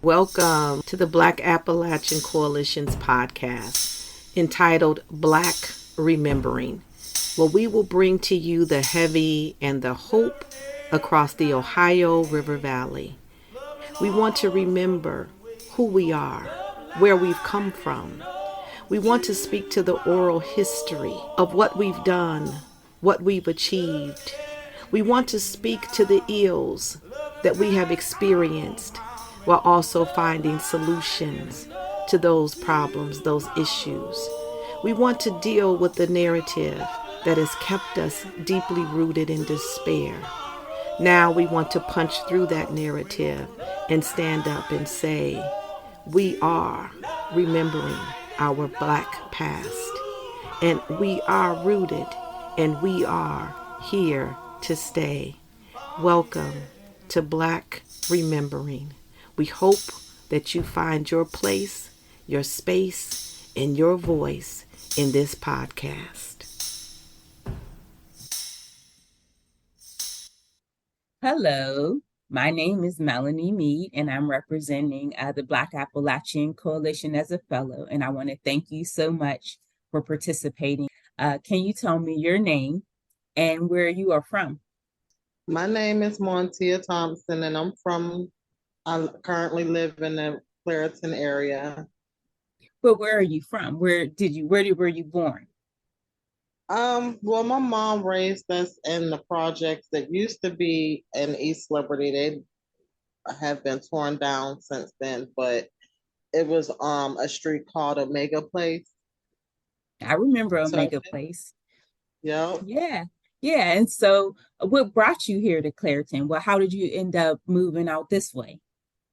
Welcome to the Black Appalachian Coalition's podcast entitled Blac Re-Membering, where we will bring to you the heavy and the hope across the Ohio River Valley. We want to remember who we are, where we've come from. We want to speak to the oral history of what we've done, what we've achieved. We want to speak to the ills that we have experienced while also finding solutions to those problems, those issues. We want to deal with the narrative that has kept us deeply rooted in despair. Now we want to punch through that narrative and stand up and say, we are remembering our Black past, and we are rooted, and we are here to stay. Welcome to Blac Re-Membering. We hope that you find your place, your space, and your voice in this podcast. Hello, my name is Melanie Meade, and I'm representing the Black Appalachian Coalition as a fellow. And I want to thank you so much for participating. Can you tell me your name and where you are from? My name is Montia Thompson, and I currently live in the Clariton area. But where are you from? Were you born? Well, my mom raised us in the projects that used to be in East Liberty. They have been torn down since then, but it was a street called Omega Place. I remember So, Omega Place. yeah. Yeah. Yeah. And so what brought you here to Clariton? Well, how did you end up moving out this way?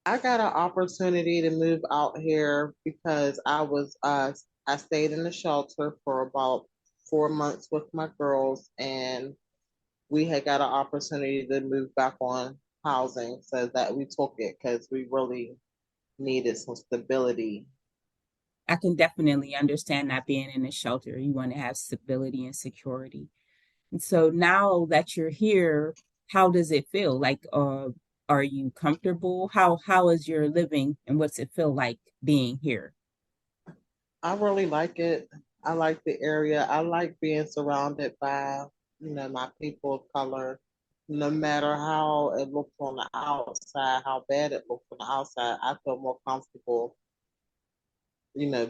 I got an opportunity to move out here because I stayed in the shelter for about 4 months with my girls, and we had got an opportunity to move back on housing, so that we took it because we really needed some stability. I can definitely understand that being in a shelter, you want to have stability and security. And so now that you're here, how does it feel? Like, are you comfortable? How is your living and what's it feel like being here? I really like it. I like the area. I like being surrounded by, my people of color. No matter how it looks on the outside, how bad it looks on the outside, I feel more comfortable,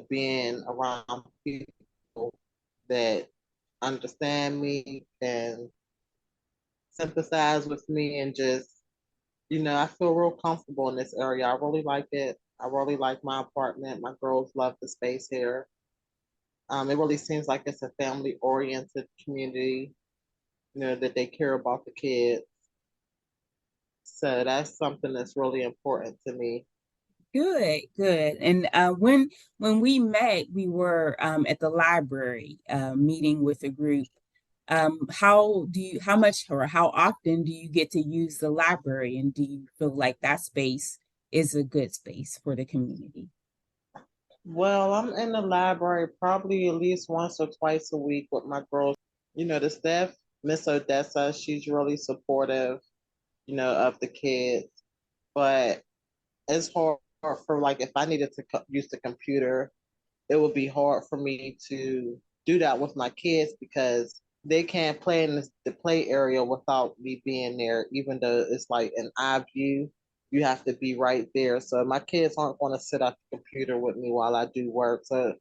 being around people that understand me and sympathize with me, and just, I feel real comfortable in this area. I really like it. I really like my apartment. My girls love the space here. It really seems like it's a family oriented community, that they care about the kids. So that's something that's really important to me. Good, good. And when we met, we were at the library meeting with a group. How much or how often do you get to use the library, and do you feel like that space is a good space for the community? Well, I'm in the library probably at least once or twice a week with my girls. The staff, Miss Odessa, she's really supportive, of the kids. But it's hard for, like, if I needed to use the computer, it would be hard for me to do that with my kids because they can't play in the play area without me being there, even though it's like an eye view. You have to be right there. So my kids aren't going to sit at the computer with me while I do work. So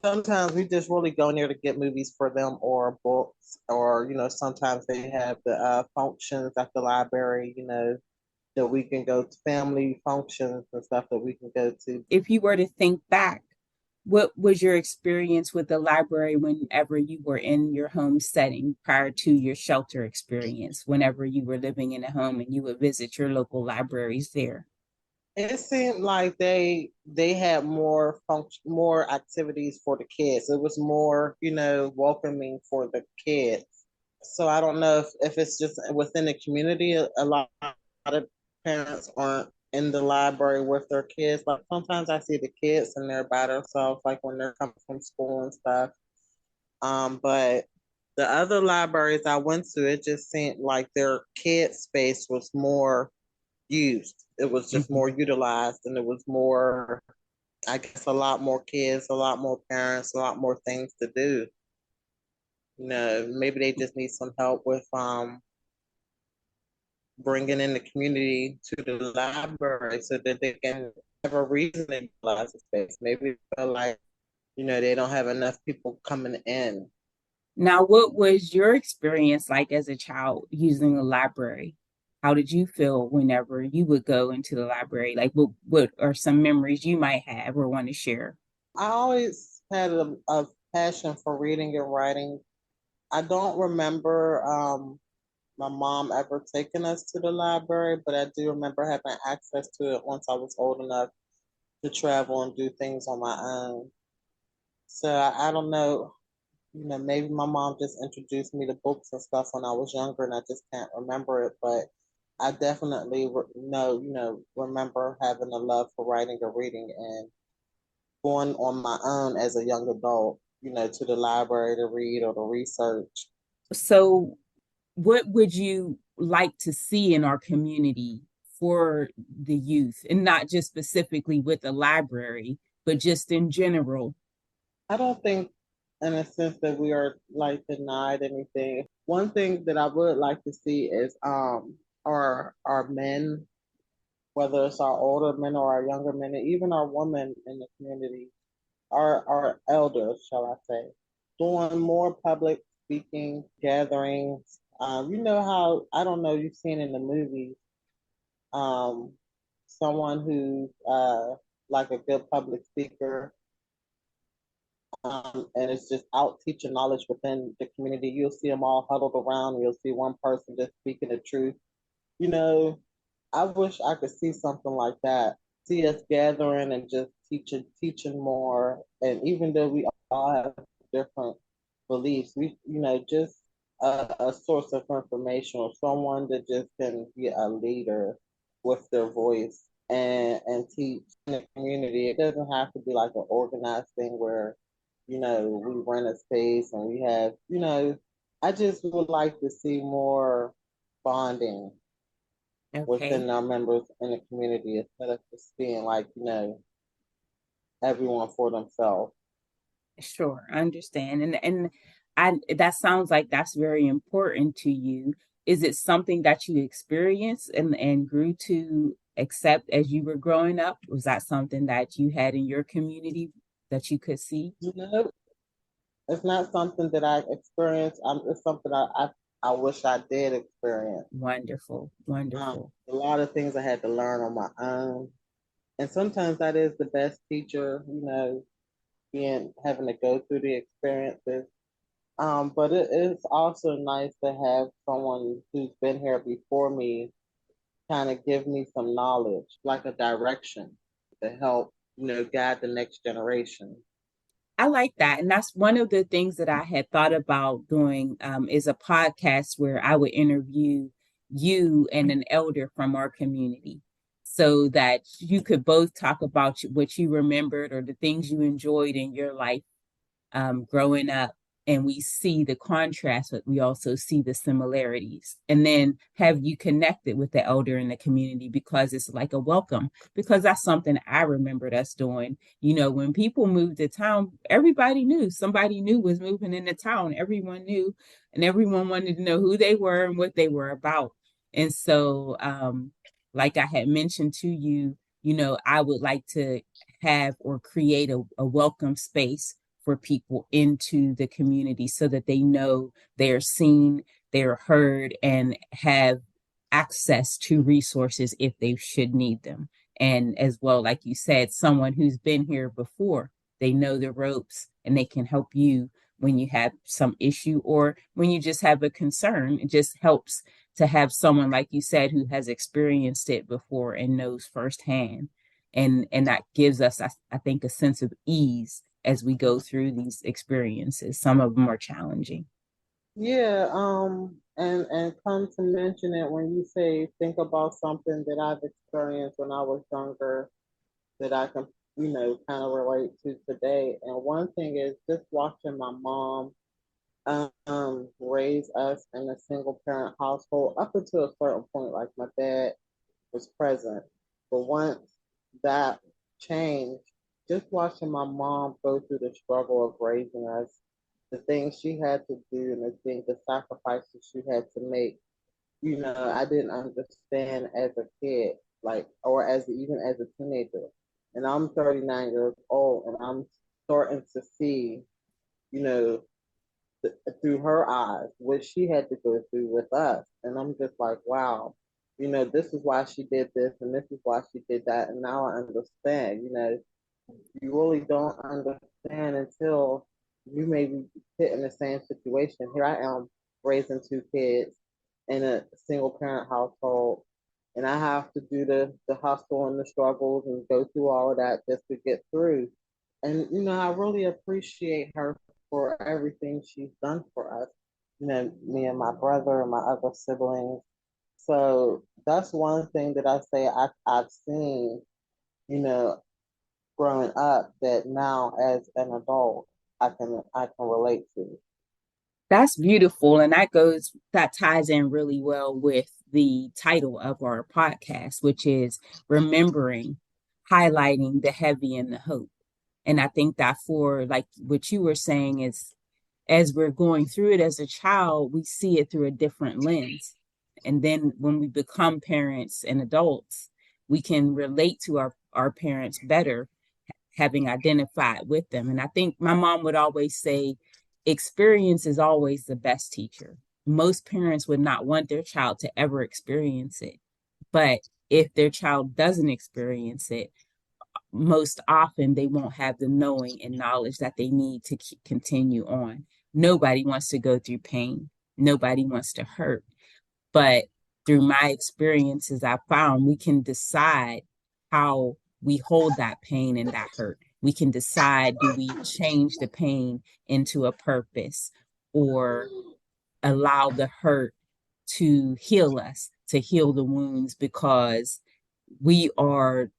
sometimes we just really go in there to get movies for them or books, or, sometimes they have the functions at the library, that we can go to, family functions and stuff that we can go to. If you were to think back, what was your experience with the library whenever you were in your home setting prior to your shelter experience, whenever you were living in a home and you would visit your local libraries there? It seemed like they had more activities for the kids. It was more, welcoming for the kids. So I don't know if it's just within the community. A lot of parents aren't in the library with their kids. Like sometimes I see the kids in there by themselves, like when they're coming from school and stuff. But the other libraries I went to, it just seemed like their kid space was more used. It was just Mhm. more utilized, and it was more, I guess, a lot more kids, a lot more parents, a lot more things to do. Maybe they just need some help with bringing in the community to the library so that they can have a reason to utilize the space. Maybe they feel like, they don't have enough people coming in. Now, what was your experience like as a child using the library? How did you feel whenever you would go into the library? Like, what are some memories you might have or want to share? I always had a passion for reading and writing. I don't remember my mom ever taking us to the library, but I do remember having access to it once I was old enough to travel and do things on my own. So I don't know, maybe my mom just introduced me to books and stuff when I was younger and I just can't remember it, but I definitely know, remember having a love for writing and reading and going on my own as a young adult, to the library to read or to research. So, what would you like to see in our community for the youth, and not just specifically with the library, but just in general? I don't think, in a sense, that we are like denied anything. One thing that I would like to see is our men, whether it's our older men or our younger men, and even our women in the community, our elders, shall I say, doing more public speaking gatherings. You know how, I don't know, you've seen in the movies, um, someone who's like a good public speaker, and it's just out teaching knowledge within the community. You'll see them all huddled around. And you'll see one person just speaking the truth. You know, I wish I could see something like that. See us gathering and just teaching more. And even though we all have different beliefs, we, just a source of information or someone that just can be a leader with their voice and teach in the community. It doesn't have to be like an organized thing where, we rent a space and we have, I just would like to see more bonding Okay. within our members in the community instead of just being like, everyone for themselves. Sure, I understand. And I that sounds like that's very important to you. Is it something that you experienced and grew to accept as you were growing up? Was that something that you had in your community that you could see? You know, it's not something that I experienced. It's something I wish I did experience. Wonderful, wonderful. A lot of things I had to learn on my own. And sometimes that is the best teacher, being having to go through the experiences. But it is also nice to have someone who's been here before me kind of give me some knowledge, like a direction to help, guide the next generation. I like that. And that's one of the things that I had thought about doing is a podcast where I would interview you and an elder from our community so that you could both talk about what you remembered or the things you enjoyed in your life growing up, and we see the contrast, but we also see the similarities. And then have you connected with the elder in the community because it's like a welcome, because that's something I remembered us doing. When people moved to town, everybody knew somebody new was moving into town. Everyone knew, and everyone wanted to know who they were and what they were about. And so, like I had mentioned to you, I would like to have or create a welcome space for people into the community so that they know they're seen, they're heard, and have access to resources if they should need them. And as well, like you said, someone who's been here before, they know the ropes and they can help you when you have some issue or when you just have a concern. It just helps to have someone, like you said, who has experienced it before and knows firsthand. And that gives us, I think, a sense of ease as we go through these experiences. Some of them are challenging. Yeah, and come to mention it when you say think about something that I've experienced when I was younger that I can, kind of relate to today. And one thing is just watching my mom raise us in a single parent household up until a certain point. Like my dad was present. But once that changed, just watching my mom go through the struggle of raising us, the things she had to do and the sacrifices she had to make, I didn't understand as a kid, like, or even as a teenager. And I'm 39 years old and I'm starting to see, you know, through her eyes what she had to go through with us. And I'm just like, wow, this is why she did this and this is why she did that. And now I understand, you really don't understand until you may be put in the same situation. Here I am raising two kids in a single parent household, and I have to do the hustle and the struggles and go through all of that just to get through. And I really appreciate her for everything she's done for us. Me and my brother and my other siblings. So that's one thing that I say I've seen, you know, growing up that now as an adult I can relate to. That's beautiful. And that ties in really well with the title of our podcast, which is Remembering, highlighting the heavy and the hope. And I think that for like what you were saying is, as we're going through it as a child, we see it through a different lens. And then when we become parents and adults, we can relate to our parents better, having identified with them. And I think my mom would always say, experience is always the best teacher. Most parents would not want their child to ever experience it. But if their child doesn't experience it, most often they won't have the knowing and knowledge that they need to continue on. Nobody wants to go through pain. Nobody wants to hurt. But through my experiences, I found we can decide how we hold that pain and that hurt. We can decide, do we change the pain into a purpose or allow the hurt to heal us, to heal the wounds, because we are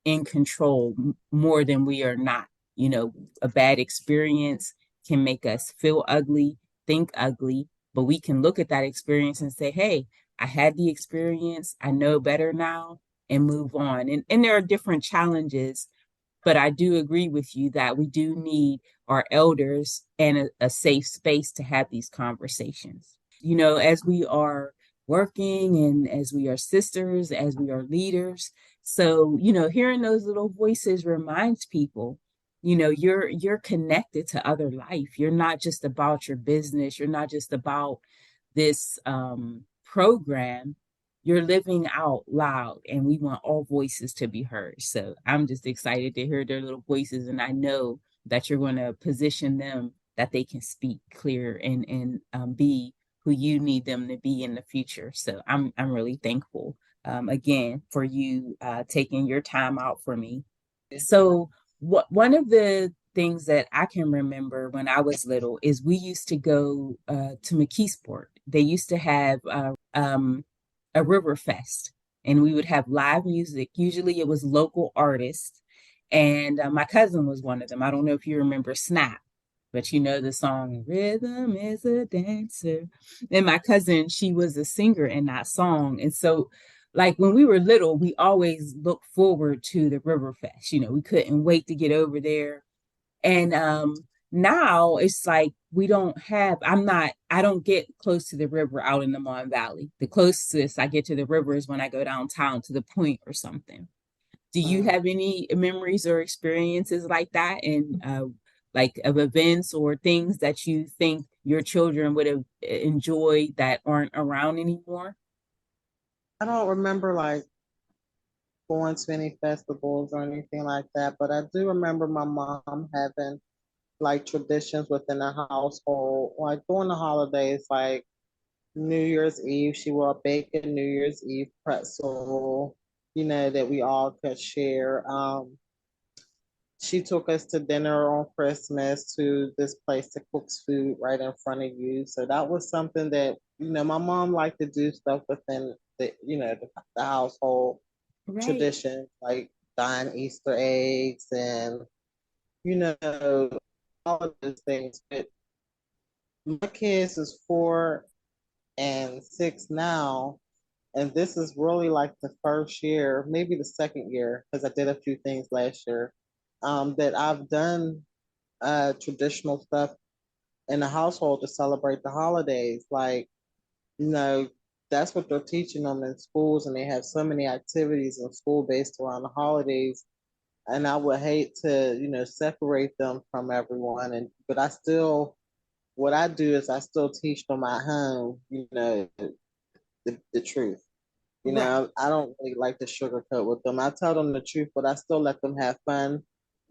in control more than we are not. A bad experience can make us feel ugly, think ugly, but we can look at that experience and say, hey, I had the experience, I know better now, and move on. And there are different challenges, but I do agree with you that we do need our elders and a safe space to have these conversations. As we are working and as we are sisters, as we are leaders. So, hearing those little voices reminds people, you're connected to other life. You're not just about your business. You're not just about this program. You're living out loud, and we want all voices to be heard. So I'm just excited to hear their little voices, and I know that you're going to position them that they can speak clear and be who you need them to be in the future. So I'm really thankful again for you taking your time out for me. So one of the things that I can remember when I was little is we used to go to McKeesport. They used to have a river fest, and we would have live music. Usually it was local artists, and my cousin was one of them. I don't know if you remember Snap, but you know the song Rhythm is a Dancer. And my cousin, she was a singer in that song. And so like when we were little, we always looked forward to the river fest. We couldn't wait to get over there. And now it's like I don't get close to the river out in the Mon Valley. The closest I get to the river is when I go downtown to the point or something. Do you have any memories or experiences like that, and like of events or things that you think your children would have enjoyed that aren't around anymore? I don't remember like going to any festivals or anything like that, but I do remember my mom having like traditions within the household, like during the holidays, like New Year's Eve, she will bake a New Year's Eve pretzel, that we all could share. She took us to dinner on Christmas to this place that cooks food right in front of you. So that was something that, my mom liked to do stuff within the household Right. traditions, like dyeing Easter eggs and, all of those things. But my kids is 4 and 6 now, And this is really like the first year, maybe the second year, because I did a few things last year, that I've done traditional stuff in the household to celebrate the holidays. Like, you know, that's what they're teaching them in schools, and they have so many activities in school based around the holidays. And I would hate to, separate them from everyone. But I still, what I do is I still teach them at home, the truth. Right. I don't really like to sugarcoat with them. I tell them the truth, but I still let them have fun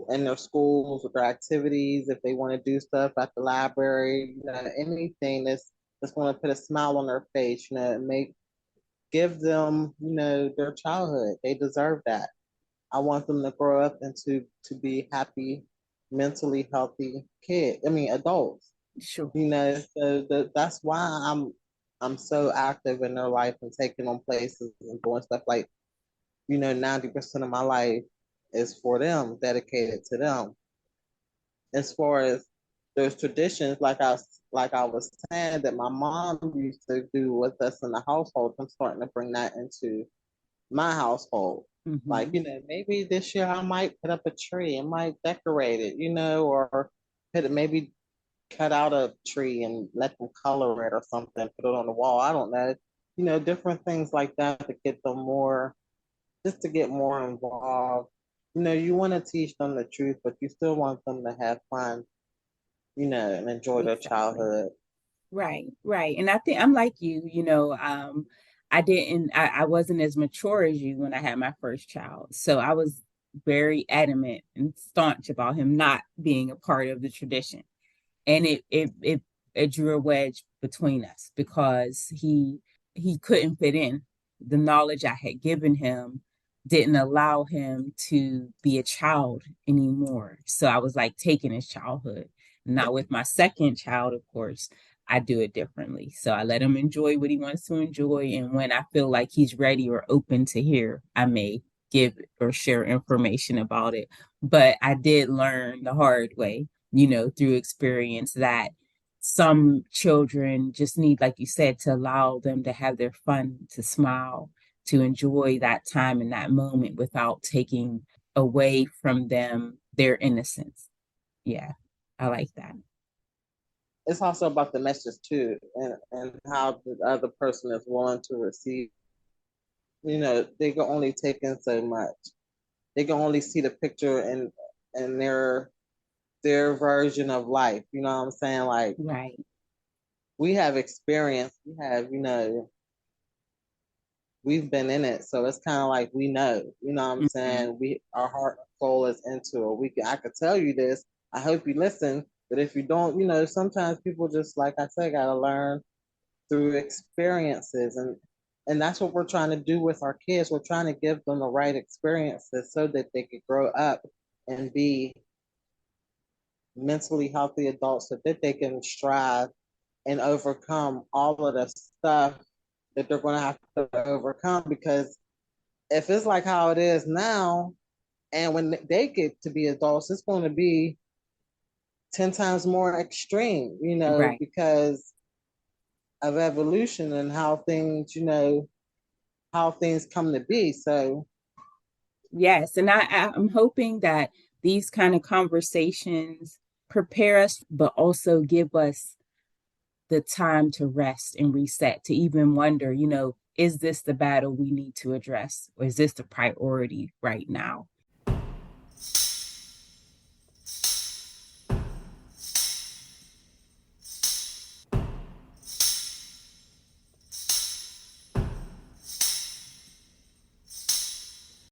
in their schools with their activities. If they want to do stuff at the library, anything that's going to put a smile on their face, and give them, their childhood. They deserve that. I want them to grow up and to be happy, mentally healthy adults. Sure. That's why I'm so active in their life and taking them places and doing stuff like, 90% of my life is for them, dedicated to them. As far as those traditions, like I was saying, that my mom used to do with us in the household, I'm starting to bring that into my household. Like, Mm-hmm. maybe this year I might put up a tree, I might decorate it, or maybe cut out a tree and let them color it or something, put it on the wall. I don't know. Different things like that to get them more, just to get more involved. You want to teach them the truth, but you still want them to have fun, and enjoy their Exactly. childhood. Right, right. And I think I'm like you, I wasn't as mature as you when I had my first child. So I was very adamant and staunch about him not being a part of the tradition. And it drew a wedge between us because he couldn't fit in. The knowledge I had given him didn't allow him to be a child anymore. So I was like taking his childhood. Now with my second child, of course, I do it differently. So I let him enjoy what he wants to enjoy. And when I feel like he's ready or open to hear, I may give or share information about it. But I did learn the hard way, through experience that some children just need, like you said, to allow them to have their fun, to smile, to enjoy that time and that moment without taking away from them their innocence. Yeah, I like that. It's also about the message too, and how the other person is willing to receive. They can only take in so much. They can only see the picture and their version of life. You know what I'm saying? Like, Right. we have experience. We have, we've been in it, so it's kind of like we know. You know what I'm Mm-hmm. saying? Our heart and soul is into it. I could tell you this. I hope you listen. But if you don't, sometimes people just, like I said, gotta learn through experiences, and that's what we're trying to do with our kids. We're trying to give them the right experiences so that they could grow up and be mentally healthy adults, so that they can strive and overcome all of the stuff that they're going to have to overcome. Because if it's like how it is now, and when they get to be adults, it's going to be 10 times more extreme, Right. because of evolution and how things, how things come to be. So Yes. And I'm hoping that these kind of conversations prepare us, but also give us the time to rest and reset, to even wonder, is this the battle we need to address? Or is this the priority right now?